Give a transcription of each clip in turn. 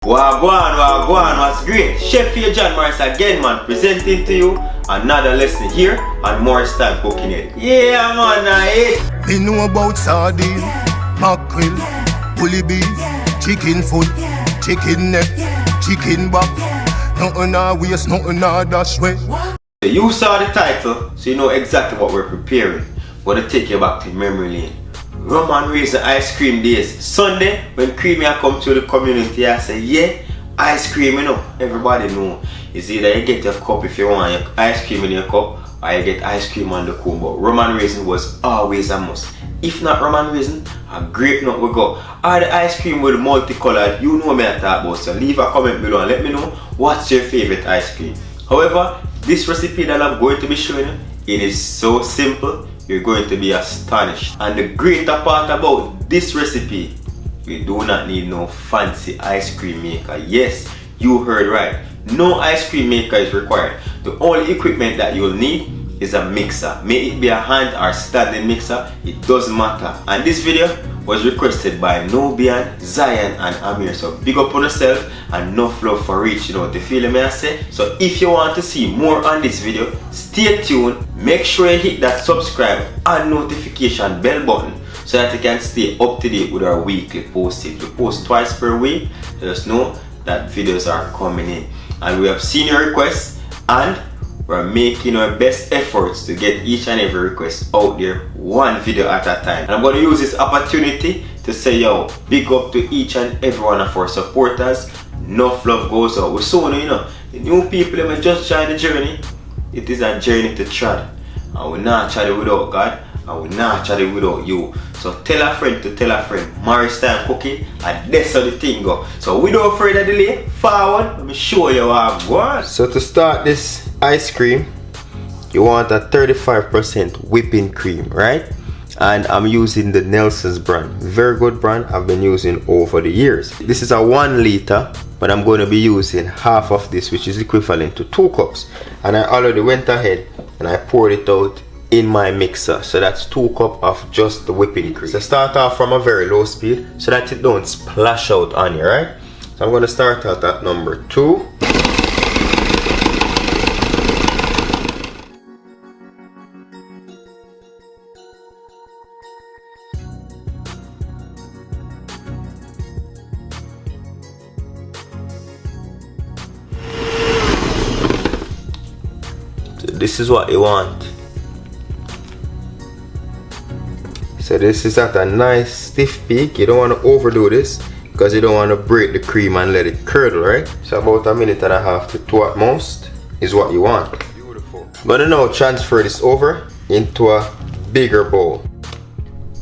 Wagwan, what's great? Chef here, John Morris again, man, presenting to you another lesson here on MorrisTime Cooking It. Yeah, man, Me know about sardine, mackerel, bully beef, chicken foot, chicken neck, chicken back. Nothing I waste, nothing I dash way. You saw the title, so you know exactly what we're preparing. We're gonna take you back to memory lane. Rum and raisin ice cream days. Sunday, when Creamy come to the community, I say, yeah, ice cream, you know. Everybody know. It's either you get your cup if you want your ice cream in your cup, or you get ice cream on the cone. But rum and raisin was always a must. If not rum and raisin, a grape nut will go. Or the ice cream with multicolored, you know me I talk about. So leave a comment below and let me know what's your favorite ice cream. However, this recipe that I'm going to be showing you, it is so simple. You're going to be astonished. And the greater part about this recipe, you do not need no fancy ice cream maker. Yes, you heard right. No ice cream maker is required. The only equipment that you'll need is a mixer. May it be a hand or standing mixer, it doesn't matter. And this video was requested by Nobian, Zion and Amir. So big up on yourself and enough love for reaching out. You feel me I say? So if you want to see more on this video, stay tuned. Make sure you hit that subscribe and notification bell button so that you can stay up to date with our weekly posting. We post twice per week. Let us know that videos are coming in. And we have seen your requests and we're making our best efforts to get each and every request out there one video at a time. And I'm going to use this opportunity to say, yo, big up to each and every one of our supporters. Enough love goes out. We're so you know, the new people that may just join the journey. It is a journey to tread. And we're not treading without God. And we're not treading without you. So tell a friend to tell a friend. MorrisTime Cooking. And that's how the thing go. So without further delay, forward. Let me show you how I go. So to start this ice cream, you want a 35% whipping cream, right? And I'm using the Nelson's brand. Very good brand I've been using over the years. This is a 1 liter, but I'm going to be using half of this, which is equivalent to 2 cups. And I already went ahead and I poured it out in my mixer. So that's 2 cups of just the whipping cream. So start off from a very low speed so that it don't splash out on you, right? So I'm going to start out at number 2. This is what you want. So this is at a nice stiff peak. You don't want to overdo this because you don't want to break the cream and let it curdle, right? So about 1.5 minutes to 2 at most is what you want. Beautiful. I'm gonna now transfer this over into a bigger bowl.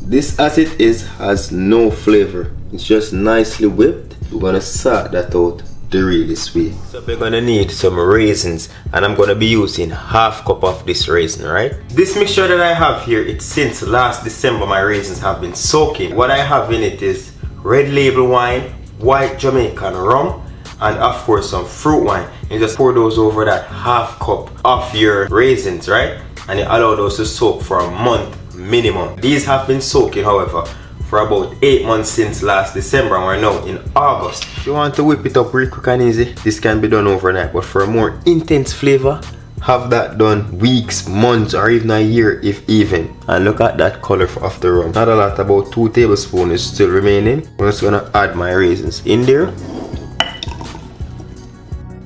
This as it is has no flavor. It's just nicely whipped. We're gonna sort that out the really sweet. So we're gonna need some raisins, and I'm gonna be using half cup of this raisin, right? This mixture that I have here, it's since last December my raisins have been soaking. What I have in it is red label wine, white Jamaican rum, and of course some fruit wine. You just pour those over that half cup of your raisins, right? And you allow those to soak for a month minimum. These have been soaking, however, for about 8 months since last December, and we're now in August. If you want to whip it up real quick and easy, this can be done overnight, but for a more intense flavor, have that done weeks, months, or even a year if even. And look at that color of the rum. Not a lot, about 2 tablespoons is still remaining. I'm just gonna add my raisins in there.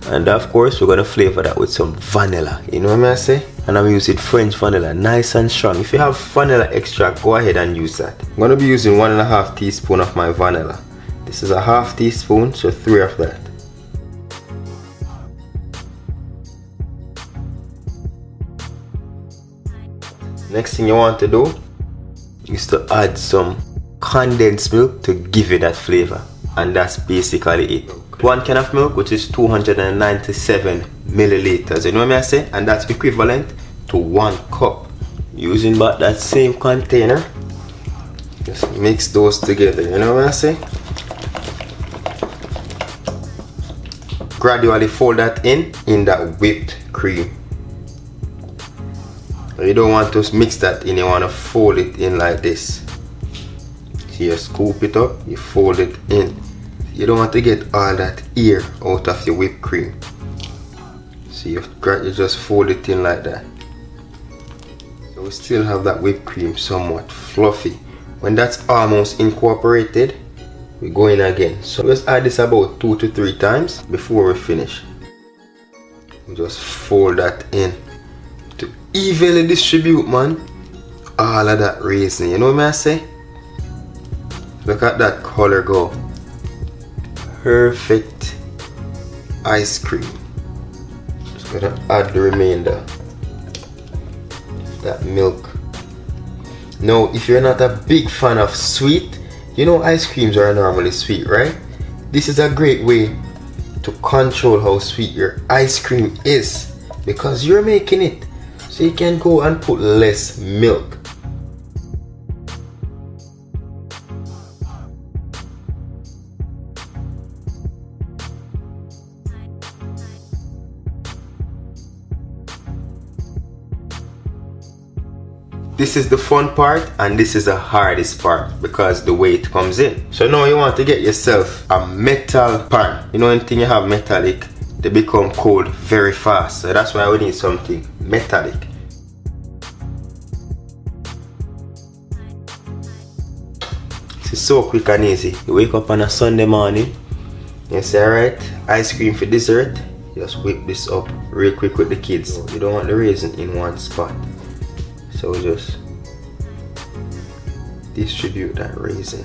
And of course, we're gonna flavor that with some vanilla. You know what I say? And I'm using French vanilla, nice and strong. If you have vanilla extract, go ahead and use that. I'm gonna be using 1.5 teaspoons of my vanilla. This is a half teaspoon, so 3 of that. Next thing you want to do is to add some condensed milk to give it that flavor. And that's basically it. 1 can of milk, which is 297 milliliters. You know what I say? And that's equivalent to 1 cup. Using about that same container, just mix those together. You know what I say? Gradually fold that in that whipped cream. You don't want to mix that in, you want to fold it in like this. So you scoop it up, you fold it in. you don't want to get all that air out of your whipped cream. So you just fold it in like that. So we still have that whipped cream somewhat fluffy. When that's almost incorporated, we go in again. So let's add this about 2 to 3 times before we finish. We just fold that in to evenly distribute, man, all of that raisin. You know what I say? Look at that color go. Perfect ice cream. Just gonna add the remainder. That milk. Now, if you're not a big fan of sweet, you know ice creams are normally sweet, right? This is a great way to control how sweet your ice cream is because you're making it. So you can go and put less milk. This is the fun part and this is the hardest part because the way it comes in. So now you want to get yourself a metal pan. You know, anything you have metallic, they become cold very fast. So that's why we need something metallic. This is so quick and easy. You wake up on a Sunday morning, you say, alright, ice cream for dessert. Just whip this up real quick with the kids. You don't want the raisin in one spot. So we just distribute that raisin.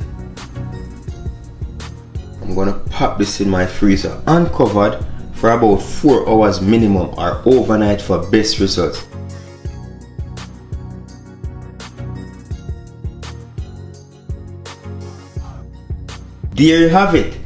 I'm gonna pop this in my freezer uncovered for about 4 hours minimum or overnight for best results. There you have it.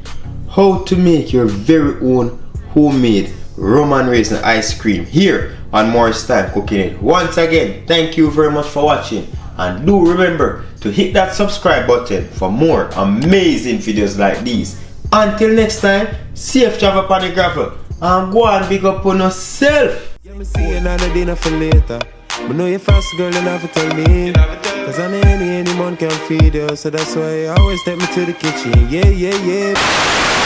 How to make your very own homemade rum and raisin ice cream here on MorrisTime Cooking It. Once again, thank you very much for watching, and do remember to hit that subscribe button for more amazing videos like these. Until next time, safe travel upon the gravel and go and big up on yourself. Yeah, me see another dinner for later. But know you fast girl, you never tell me. Cause any man can feed you, so that's why I always take me to the kitchen. Yeah, yeah, yeah.